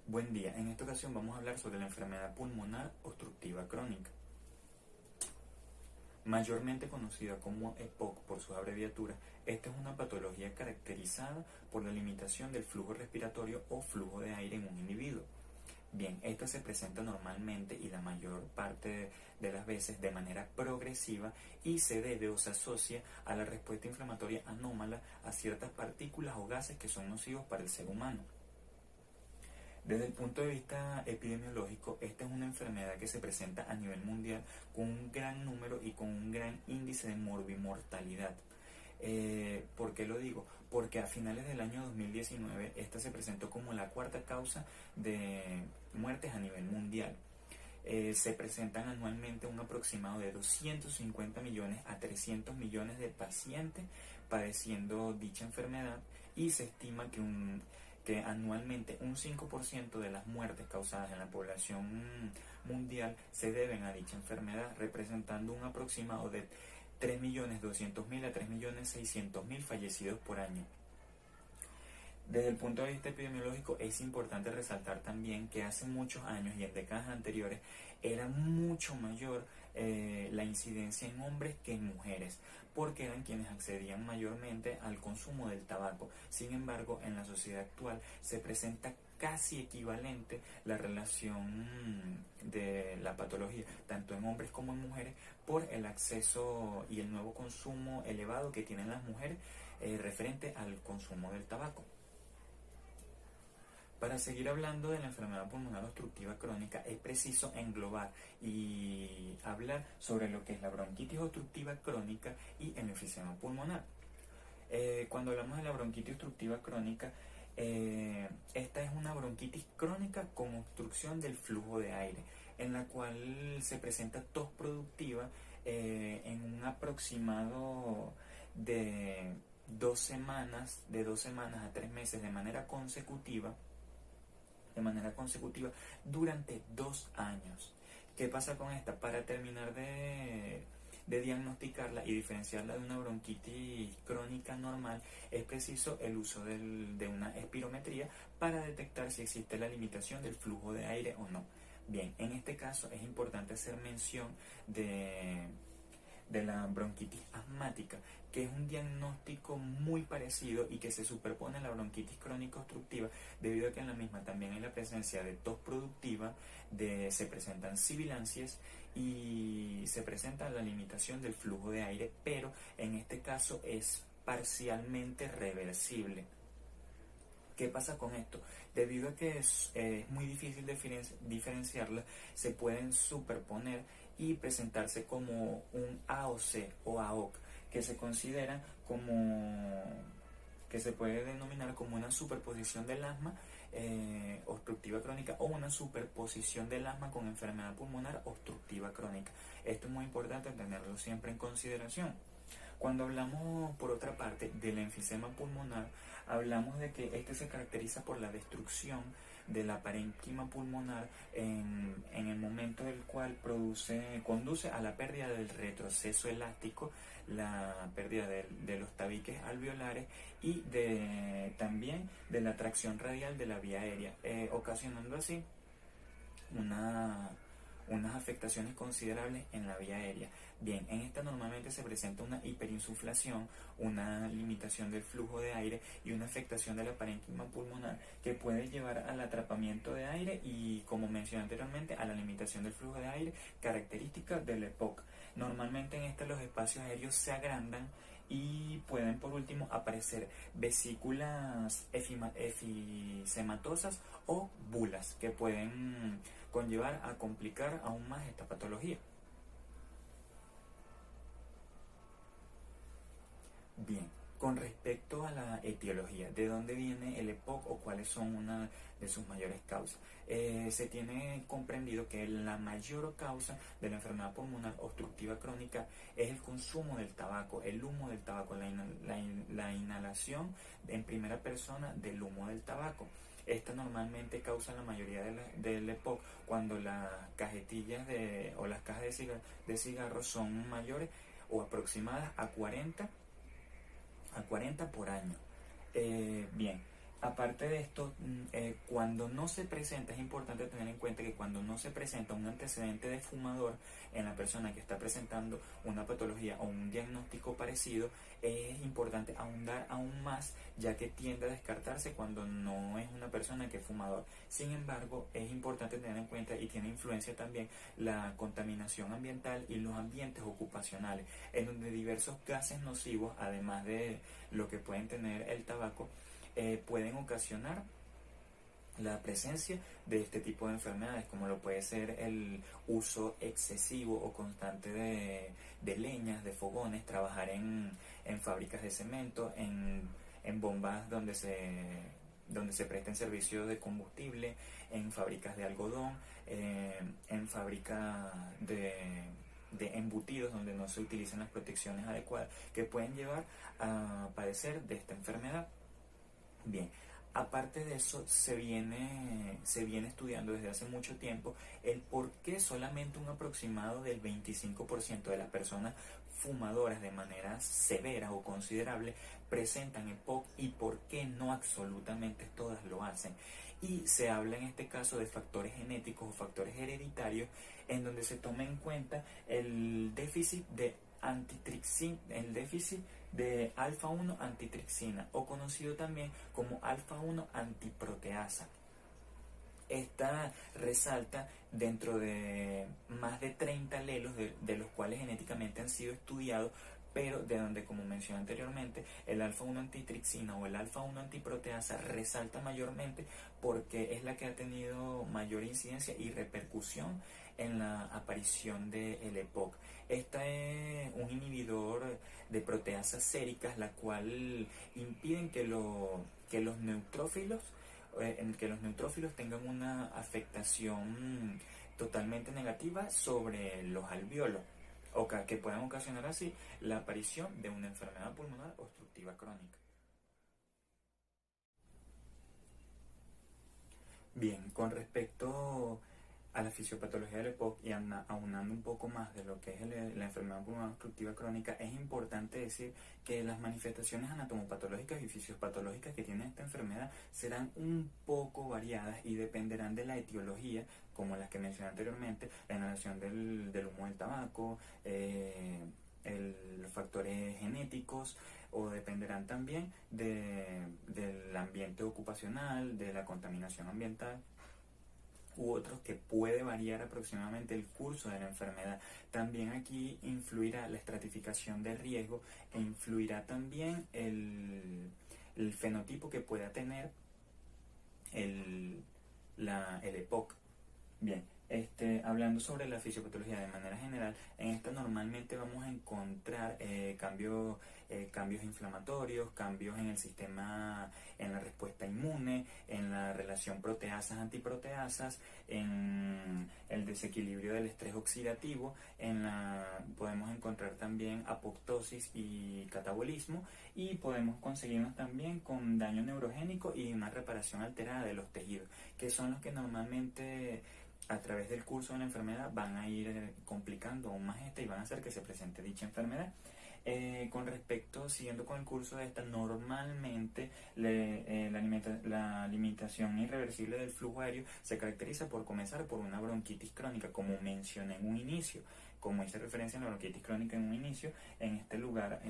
Buen día, en esta ocasión vamos a hablar sobre la enfermedad pulmonar obstructiva crónica. Mayormente conocida como EPOC por sus abreviaturas, esta es una patología caracterizada por la limitación del flujo respiratorio o flujo de aire en un individuo. Bien, esta se presenta normalmente y la mayor parte de las veces de manera progresiva y se debe o se asocia a la respuesta inflamatoria anómala a ciertas partículas o gases que son nocivos para el ser humano. Desde el punto de vista epidemiológico, esta es una enfermedad que se presenta a nivel mundial con un gran número y con un gran índice de morbimortalidad. ¿Por qué lo digo? Porque a finales del año 2019 esta se presentó como la cuarta causa de muertes a nivel mundial. Se presentan anualmente un aproximado de 250 millones a 300 millones de pacientes padeciendo dicha enfermedad y se estima que anualmente un 5% de las muertes causadas en la población mundial se deben a dicha enfermedad, representando un aproximado de 3.200.000 a 3.600.000 fallecidos por año. Desde el punto de vista epidemiológico es importante resaltar también que hace muchos años y en décadas anteriores era mucho mayor la incidencia en hombres que en mujeres, porque eran quienes accedían mayormente al consumo del tabaco. Sin embargo, en la sociedad actual se presenta casi equivalente la relación de la patología, tanto en hombres como en mujeres, por el acceso y el nuevo consumo elevado que tienen las mujeres referente al consumo del tabaco. Para seguir hablando de la enfermedad pulmonar obstructiva crónica es preciso englobar y hablar sobre lo que es la bronquitis obstructiva crónica y el enfisema pulmonar. Cuando hablamos de la bronquitis obstructiva crónica, esta es una bronquitis crónica con obstrucción del flujo de aire, en la cual se presenta tos productiva en un aproximado de 2 semanas a 3 meses de manera consecutiva durante 2 años. ¿Qué pasa con esta? Para terminar de diagnosticarla y diferenciarla de una bronquitis crónica normal, es preciso el uso de una espirometría para detectar si existe la limitación del flujo de aire o no. Bien, en este caso es importante hacer mención de la bronquitis asmática, que es un diagnóstico muy parecido y que se superpone a la bronquitis crónica obstructiva, debido a que en la misma también hay la presencia de tos productiva, se presentan sibilancias y se presenta la limitación del flujo de aire, pero en este caso es parcialmente reversible. ¿Qué pasa con esto? Debido a que es muy difícil diferenciarlas, se pueden superponer y presentarse como un AOC o AOC, que se considera que se puede denominar como una superposición del asma obstructiva crónica o una superposición del asma con enfermedad pulmonar obstructiva crónica. Esto es muy importante tenerlo siempre en consideración. Cuando hablamos, por otra parte, del enfisema pulmonar, hablamos de que este se caracteriza por la destrucción de la parénquima pulmonar en el momento del cual conduce a la pérdida del retroceso elástico, la pérdida de los tabiques alveolares y también de la tracción radial de la vía aérea, ocasionando así unas afectaciones considerables en la vía aérea. Bien, en esta normalmente se presenta una hiperinsuflación, una limitación del flujo de aire y una afectación de la parénquima pulmonar que puede llevar al atrapamiento de aire y, como mencioné anteriormente, a la limitación del flujo de aire, característica del EPOC. Normalmente en esta los espacios aéreos se agrandan y pueden por último aparecer vesículas efisematosas o bulas que pueden conllevar a complicar aún más esta patología. Bien, con respecto a la etiología, ¿de dónde viene el EPOC o cuáles son una de sus mayores causas? Se tiene comprendido que la mayor causa de la enfermedad pulmonar obstructiva crónica es el consumo del tabaco, el humo del tabaco, la inhalación en primera persona del humo del tabaco. Esta normalmente causa la mayoría del EPOC cuando las cajetillas o las cajas de cigarros son mayores o aproximadas a 40 por año. Bien, aparte de esto, Cuando no se presenta, es importante tener en cuenta que cuando no se presenta un antecedente de fumador en la persona que está presentando una patología o un diagnóstico parecido, es importante ahondar aún más, ya que tiende a descartarse cuando no es una persona que es fumador. Sin embargo, es importante tener en cuenta, y tiene influencia también, la contaminación ambiental y los ambientes ocupacionales, en donde diversos gases nocivos, además de lo que pueden tener el tabaco, pueden ocasionar la presencia de este tipo de enfermedades, como lo puede ser el uso excesivo o constante de leñas, de fogones, trabajar en fábricas de cemento, en bombas donde se presten servicios de combustible, en fábricas de algodón, en fábricas de embutidos donde no se utilizan las protecciones adecuadas, que pueden llevar a padecer de esta enfermedad. Bien, aparte de eso, se viene estudiando desde hace mucho tiempo el por qué solamente un aproximado del 25% de las personas fumadoras de manera severa o considerable presentan EPOC y por qué no absolutamente todas lo hacen. Y se habla en este caso de factores genéticos o factores hereditarios, en donde se toma en cuenta el déficit de el déficit de alfa-1 antitripsina, o conocido también como alfa-1 antiproteasa. Esta resalta dentro de más de 30 alelos de los cuales genéticamente han sido estudiados, pero de donde, como mencioné anteriormente, el alfa-1 antitripsina o el alfa-1 antiproteasa resalta mayormente porque es la que ha tenido mayor incidencia y repercusión en la aparición del EPOC. Esta es un inhibidor de proteasas séricas, la cual impiden que los neutrófilos tengan una afectación totalmente negativa sobre los alvéolos, o que puedan ocasionar así la aparición de una enfermedad pulmonar obstructiva crónica. Bien, con respecto a la fisiopatología del EPOC y aunando un poco más de lo que es la enfermedad pulmonar obstructiva crónica, es importante decir que las manifestaciones anatomopatológicas y fisiopatológicas que tiene esta enfermedad serán un poco variadas y dependerán de la etiología, como las que mencioné anteriormente, la inhalación del humo del tabaco, los factores genéticos, o dependerán también del ambiente ocupacional, de la contaminación ambiental, u otros, que puede variar aproximadamente el curso de la enfermedad. También aquí influirá la estratificación de riesgo e influirá también el fenotipo que pueda tener el EPOC. Bien, hablando sobre la fisiopatología de manera general, en esta normalmente vamos a encontrar cambios inflamatorios, cambios en el sistema, en la respuesta inmune, en la relación proteasas-antiproteasas, en el desequilibrio del estrés oxidativo, podemos encontrar también apoptosis y catabolismo, y podemos conseguirnos también con daño neurogénico y una reparación alterada de los tejidos, que son los que normalmente a través del curso de la enfermedad van a ir complicando aún más y van a hacer que se presente dicha enfermedad. Siguiendo con el curso de esta, normalmente la limitación irreversible del flujo aéreo se caracteriza por comenzar por una bronquitis crónica, como mencioné en un inicio. Como hice referencia a la bronquitis crónica en un inicio, en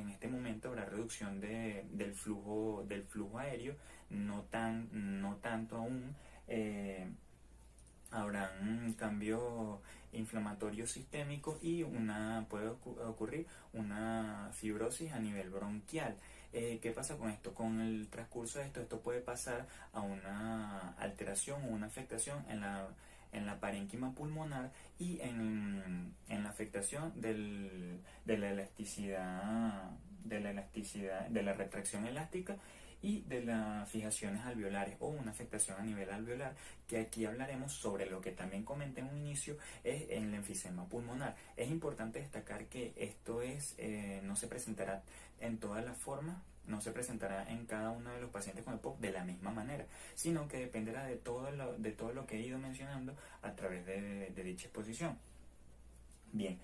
este momento habrá reducción del flujo aéreo, no tanto aún. Habrán cambios inflamatorios sistémicos y puede ocurrir una fibrosis a nivel bronquial. ¿Qué pasa con esto? Con el transcurso de esto puede pasar a una alteración o una afectación en la parénquima pulmonar y en la afectación de la elasticidad, de la retracción elástica y de las fijaciones alveolares, o una afectación a nivel alveolar, que aquí hablaremos sobre lo que también comenté en un inicio, es el enfisema pulmonar. Es importante destacar que esto no se presentará en todas las formas, no se presentará en cada uno de los pacientes con EPOC de la misma manera, sino que dependerá de todo lo que he ido mencionando a través de dicha exposición. Bien,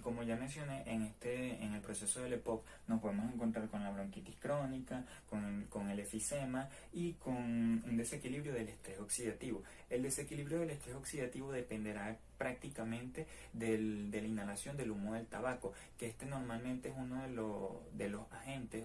Como ya mencioné, en el proceso del EPOC nos podemos encontrar con la bronquitis crónica, con el efisema y con un desequilibrio del estrés oxidativo. El desequilibrio del estrés oxidativo dependerá prácticamente de la inhalación del humo del tabaco, que normalmente es uno de los agentes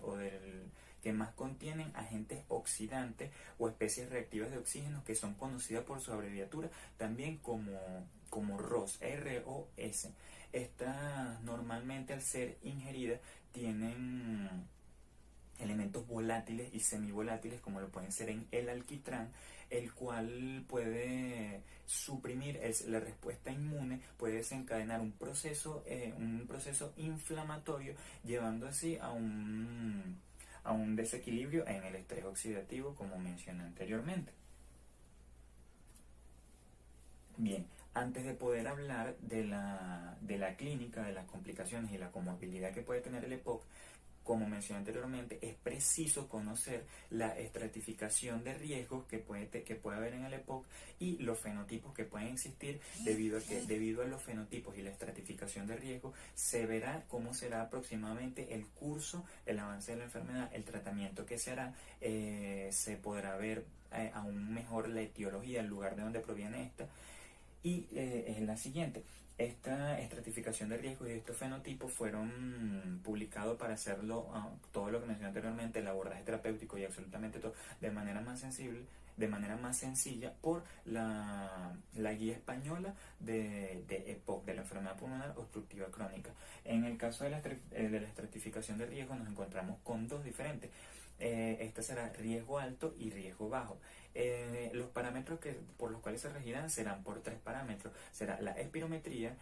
que más contienen agentes oxidantes o especies reactivas de oxígeno, que son conocidas por su abreviatura también como ROS, R-O-S. Estas normalmente, al ser ingeridas, tienen elementos volátiles y semivolátiles, como lo pueden ser en el alquitrán, el cual puede suprimir la respuesta inmune, puede desencadenar un proceso inflamatorio, llevando así a un desequilibrio en el estrés oxidativo, como mencioné anteriormente. Bien, antes de poder hablar de la clínica, de las complicaciones y la comorbilidad que puede tener el EPOC, como mencioné anteriormente, es preciso conocer la estratificación de riesgos que puede haber en el EPOC y los fenotipos que pueden existir, debido a los fenotipos y la estratificación de riesgos se verá cómo será aproximadamente el curso, el avance de la enfermedad, el tratamiento que se hará, se podrá ver aún mejor la etiología, el lugar de donde proviene esta, y es la siguiente. Esta estratificación de riesgos y estos fenotipos fueron publicados para hacerlo, todo lo que mencioné anteriormente, el abordaje terapéutico y absolutamente todo, de manera más sencilla, por la guía española de EPOC, de la enfermedad pulmonar obstructiva crónica. En el caso de la estratificación de riesgos nos encontramos con dos diferentes. Esta será riesgo alto y riesgo bajo. Los parámetros por los cuales se regirán serán por tres parámetros. Será la espirometría,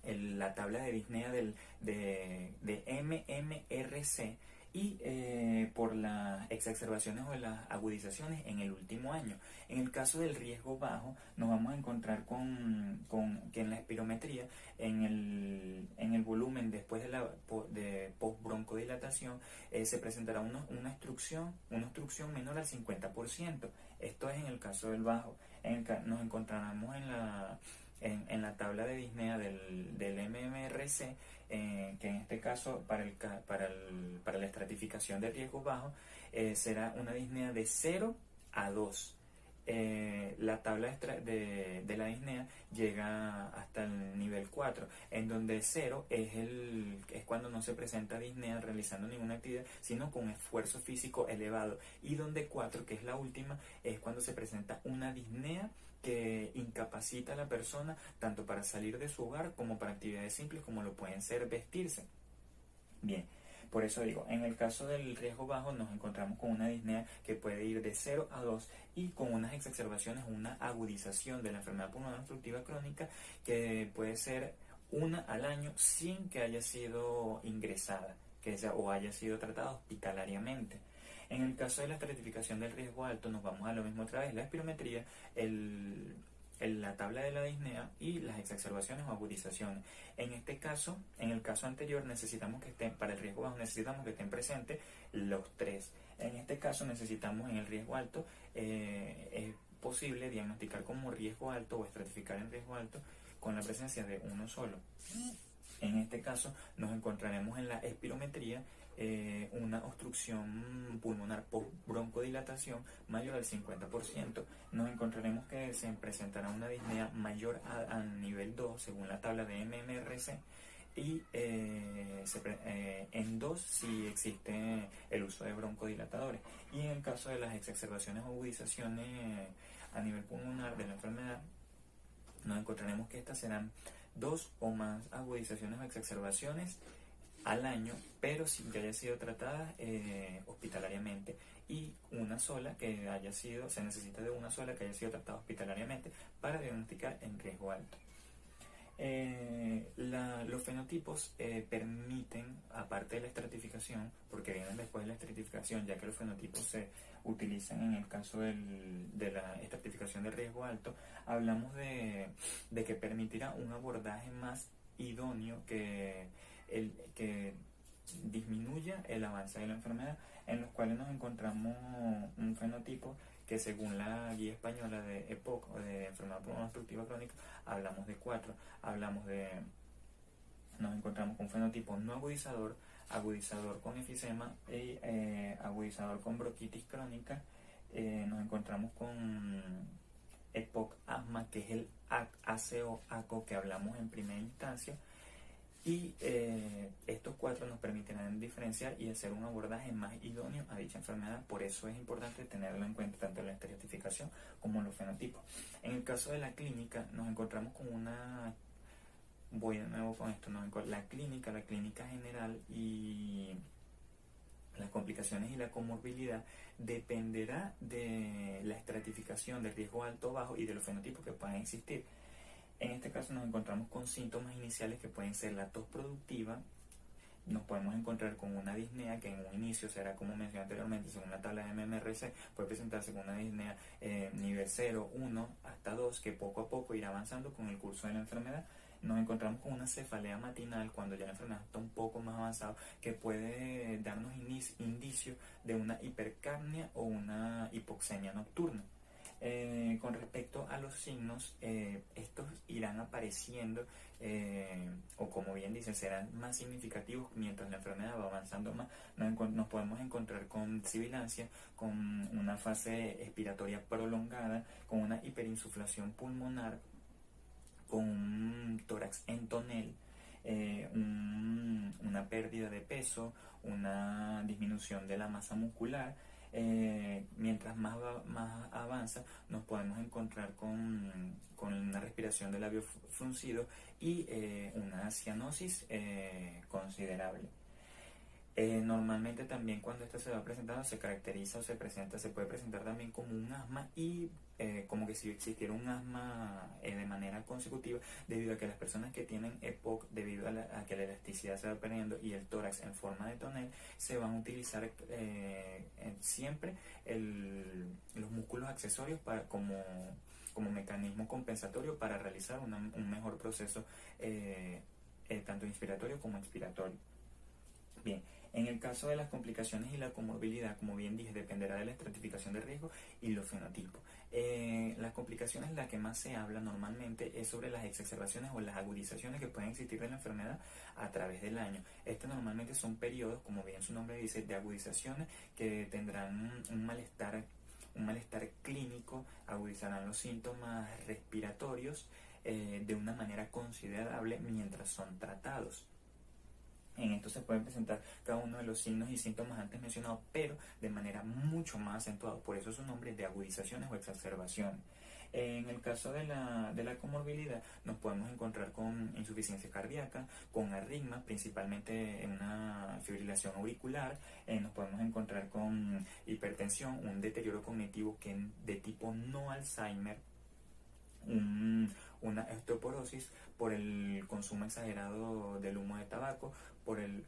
la tabla de disnea de MMRC y por las exacerbaciones o las agudizaciones en el último año. En el caso del riesgo bajo, nos vamos a encontrar con que en la espirometría, en el volumen después de postbroncodilatación, se presentará una obstrucción menor al 50%. Esto es en el caso del bajo. Nos encontraremos en la tabla de disnea del MMRC, que en este caso para la estratificación de riesgo bajo será una disnea de 0 a 2. La tabla de la disnea llega hasta el nivel 4, en donde 0 es cuando no se presenta disnea realizando ninguna actividad, sino con esfuerzo físico elevado, y donde 4, que es la última, es cuando se presenta una disnea que incapacita a la persona tanto para salir de su hogar como para actividades simples como lo pueden ser vestirse. Bien, por eso digo, en el caso del riesgo bajo nos encontramos con una disnea que puede ir de 0 a 2 y con unas exacerbaciones, una agudización de la enfermedad pulmonar obstructiva crónica que puede ser una al año sin que haya sido ingresada o haya sido tratada hospitalariamente. En el caso de la estratificación del riesgo alto nos vamos a lo mismo otra vez, la espirometría, la tabla de la disnea y las exacerbaciones o agudizaciones. En este caso, en el caso anterior, para el riesgo bajo necesitamos que estén presentes los tres. En este caso necesitamos, en el riesgo alto, es posible diagnosticar como riesgo alto o estratificar en riesgo alto con la presencia de uno solo. En este caso nos encontraremos en la espirometría una obstrucción pulmonar por broncodilatación mayor al 50%. Nos encontraremos que se presentará una disnea mayor al nivel 2 según la tabla de MMRC, y en 2 si existe el uso de broncodilatadores. Y en el caso de las exacerbaciones o agudizaciones a nivel pulmonar de la enfermedad, nos encontraremos que estas serán 2 o más agudizaciones o exacerbaciones al año, pero sin que haya sido tratada hospitalariamente, y se necesita de una sola que haya sido tratada hospitalariamente para diagnosticar en riesgo alto. Los fenotipos permiten, aparte de la estratificación, porque vienen después de la estratificación, ya que los fenotipos se utilizan en el caso de la estratificación de riesgo alto, hablamos de que permitirá un abordaje más idóneo que disminuya el avance de la enfermedad, en los cuales nos encontramos un fenotipo que según la guía española de EPOC o de enfermedad pulmonar obstructiva crónica hablamos de 4, nos encontramos con un fenotipo no agudizador, agudizador con efisema y agudizador con bronquitis crónica. Nos encontramos con EPOC asma, que es el ACO que hablamos en primera instancia, y estos 4 nos permitirán diferenciar y hacer un abordaje más idóneo a dicha enfermedad. Por eso es importante tenerlo en cuenta tanto en la estratificación como en los fenotipos. En el caso de la clínica nos encontramos con una, voy de nuevo con esto, la clínica general y las complicaciones y la comorbilidad dependerá de la estratificación de riesgo alto o bajo y de los fenotipos que puedan existir. En este caso nos encontramos con síntomas iniciales que pueden ser la tos productiva. Nos podemos encontrar con una disnea que en un inicio será, como mencioné anteriormente, según la tabla de MMRC, puede presentarse con una disnea nivel 0, 1 hasta 2, que poco a poco irá avanzando con el curso de la enfermedad. Nos encontramos con una cefalea matinal cuando ya la enfermedad está un poco más avanzada, que puede darnos indicios de una hipercapnia o una hipoxemia nocturna. Con respecto a los signos, estos irán apareciendo o como bien dicen, serán más significativos mientras la enfermedad va avanzando más. Nos podemos encontrar con sibilancia, con una fase expiratoria prolongada, con una hiperinsuflación pulmonar, con un tórax en tonel, una pérdida de peso, una disminución de la masa muscular. Mientras más avanza, nos podemos encontrar con una respiración de labio fruncido y una cianosis considerable. Normalmente también cuando esto se va presentando se caracteriza o se puede presentar también como un asma y como que si existiera un asma de manera consecutiva, debido a que las personas que tienen EPOC, debido a que la elasticidad se va perdiendo y el tórax en forma de tonel, se van a utilizar siempre los músculos accesorios como mecanismo compensatorio para realizar un mejor proceso tanto inspiratorio como expiratorio. Bien, en el caso de las complicaciones y la comorbilidad, como bien dije, dependerá de la estratificación de riesgo y los fenotipos. Las complicaciones, la que más se habla normalmente es sobre las exacerbaciones o las agudizaciones que pueden existir de la enfermedad a través del año. Estos normalmente son periodos, como bien su nombre dice, de agudizaciones que tendrán un malestar clínico, agudizarán los síntomas respiratorios de una manera considerable mientras son tratados. En esto se pueden presentar cada uno de los signos y síntomas antes mencionados, pero de manera mucho más acentuada. Por eso su nombre es de agudizaciones o exacerbaciones. En el caso de la comorbilidad, nos podemos encontrar con insuficiencia cardíaca, con arritmias, principalmente en una fibrilación auricular. Nos podemos encontrar con hipertensión, un deterioro cognitivo de tipo no Alzheimer, una osteoporosis por el consumo exagerado del humo de tabaco, por el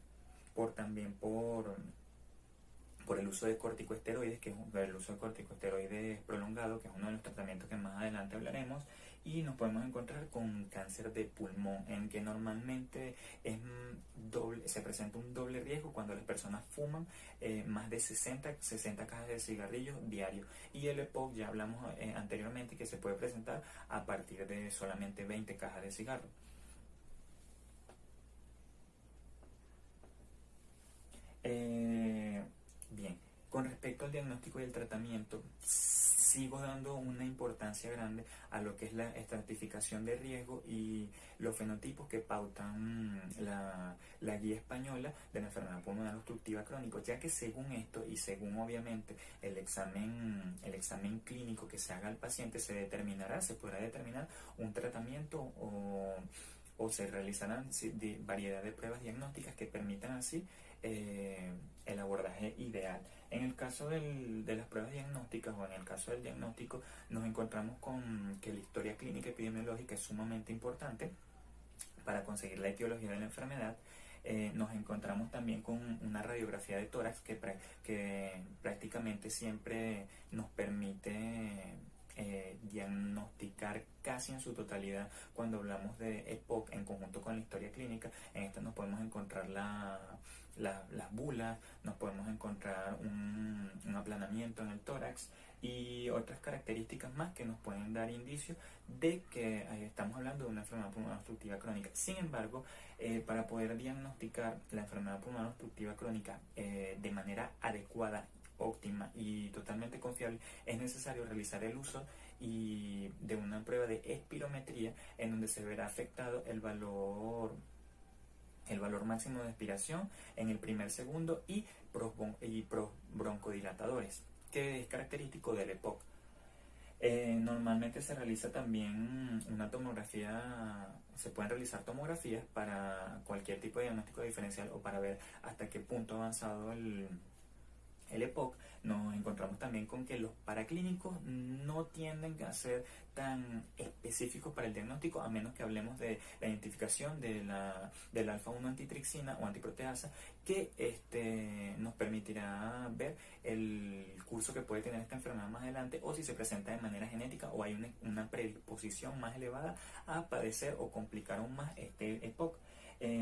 uso de corticosteroides, el uso de corticosteroides prolongado, que es uno de los tratamientos que más adelante hablaremos. Y nos podemos encontrar con cáncer de pulmón, en que normalmente se presenta un doble riesgo cuando las personas fuman más de 60 cajas de cigarrillos diarios. Y el EPOC, ya hablamos anteriormente, que se puede presentar a partir de solamente 20 cajas de cigarro. Bien, con respecto al diagnóstico y el tratamiento, sigo dando una importancia grande a lo que es la estratificación de riesgo y los fenotipos que pautan la guía española de la enfermedad pulmonar obstructiva crónica, ya que según esto y según obviamente el examen clínico que se haga al paciente, se podrá determinar un tratamiento o se realizarán variedad de pruebas diagnósticas que permitan así el abordaje ideal. En el caso de las pruebas diagnósticas o en el caso del diagnóstico, nos encontramos con que la historia clínica epidemiológica es sumamente importante para conseguir la etiología de la enfermedad. Nos encontramos también con una radiografía de tórax que prácticamente siempre nos permite diagnosticar casi en su totalidad cuando hablamos de EPOC en conjunto con la historia clínica. En esta nos podemos encontrar las bulas, nos podemos encontrar un aplanamiento en el tórax y otras características más que nos pueden dar indicios de que estamos hablando de una enfermedad pulmonar obstructiva crónica. Sin embargo, para poder diagnosticar la enfermedad pulmonar obstructiva crónica de manera adecuada, óptima y totalmente confiable, es necesario realizar el uso de una prueba de espirometría en donde se verá afectado el valor máximo de expiración en el primer segundo y broncodilatadores, que es característico del EPOC. Normalmente se realiza también una tomografía, se pueden realizar tomografías para cualquier tipo de diagnóstico diferencial o para ver hasta qué punto ha avanzado el EPOC. Nos encontramos también con que los paraclínicos no tienden a ser tan específicos para el diagnóstico, a menos que hablemos de la identificación de la alfa-1 antitrixina o antiproteasa, que nos permitirá ver el curso que puede tener esta enfermedad más adelante, o si se presenta de manera genética o hay una predisposición más elevada a padecer o complicar aún más este EPOC.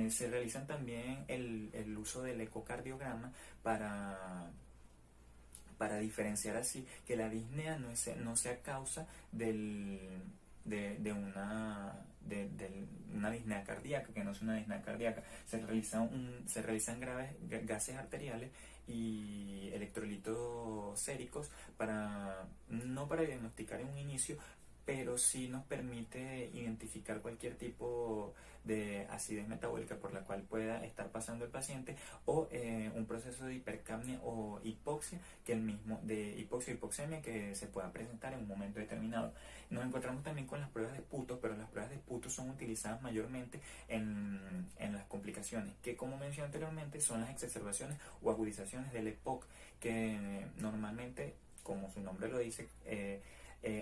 Se realizan también el uso del ecocardiograma para diferenciar así que la disnea no sea causa de una disnea cardíaca, que no es una disnea cardíaca. Se realizan gases arteriales y electrolitos séricos no para diagnosticar en un inicio, pero sí nos permite identificar cualquier tipo de acidez metabólica por la cual pueda estar pasando el paciente, o un proceso de hipercapnia o hipoxia, de hipoxia o hipoxemia que se pueda presentar en un momento determinado. Nos encontramos también con las pruebas de Sputo, pero las pruebas de Sputo son utilizadas mayormente en las complicaciones, que como mencioné anteriormente son las exacerbaciones o agudizaciones del EPOC, que normalmente, como su nombre lo dice,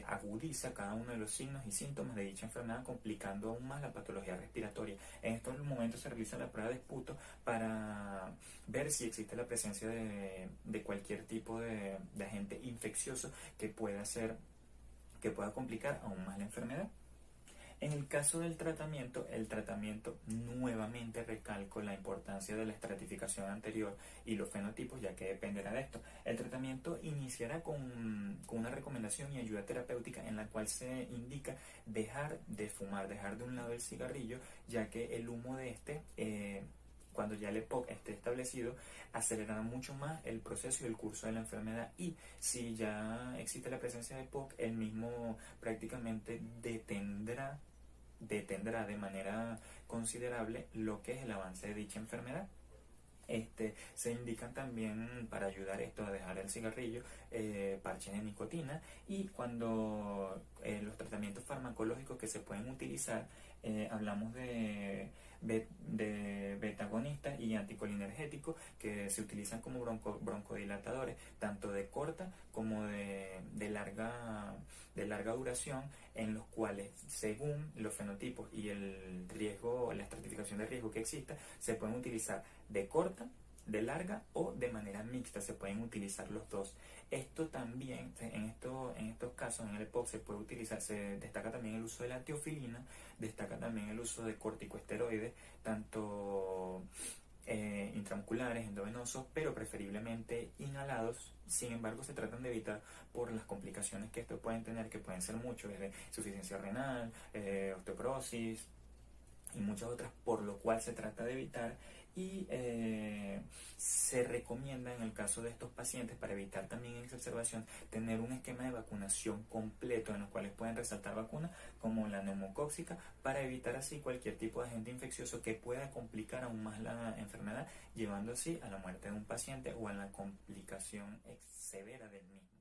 agudiza cada uno de los signos y síntomas de dicha enfermedad, complicando aún más la patología respiratoria. En estos momentos se realiza la prueba de Sputo para ver si existe la presencia de cualquier tipo de agente infeccioso que pueda complicar aún más la enfermedad. En el caso del tratamiento, nuevamente recalco la importancia de la estratificación anterior y los fenotipos, ya que dependerá de esto. El tratamiento iniciará con una recomendación y ayuda terapéutica en la cual se indica dejar de fumar, dejar de un lado el cigarrillo, ya que el humo de cuando ya el EPOC esté establecido, acelerará mucho más el proceso y el curso de la enfermedad, y si ya existe la presencia de EPOC, el mismo prácticamente detendrá de manera considerable lo que es el avance de dicha enfermedad. Se indican también, para ayudar esto a dejar el cigarrillo, parches de nicotina, y cuando los tratamientos farmacológicos que se pueden utilizar, hablamos de beta-agonistas y anticolinergéticos que se utilizan como broncodilatadores, tanto de corta como de larga duración, en los cuales, según los fenotipos y el riesgo, la estratificación de riesgo que exista, se pueden utilizar de corta, de larga o de manera mixta. Se pueden utilizar los dos. Esto también, en estos casos, en el EPOC se puede utilizar, se destaca también el uso de la teofilina, destaca también el uso de corticosteroides, tanto intramusculares, endovenosos, pero preferiblemente inhalados. Sin embargo, se tratan de evitar por las complicaciones que estos pueden tener, que pueden ser muchos, desde insuficiencia renal, osteoporosis y muchas otras, por lo cual se trata de evitar. Y se recomienda, en el caso de estos pacientes, para evitar también exacerbación, tener un esquema de vacunación completo en los cuales pueden resaltar vacunas como la neumocóxica, para evitar así cualquier tipo de agente infeccioso que pueda complicar aún más la enfermedad, llevando así a la muerte de un paciente o a la complicación severa del mismo.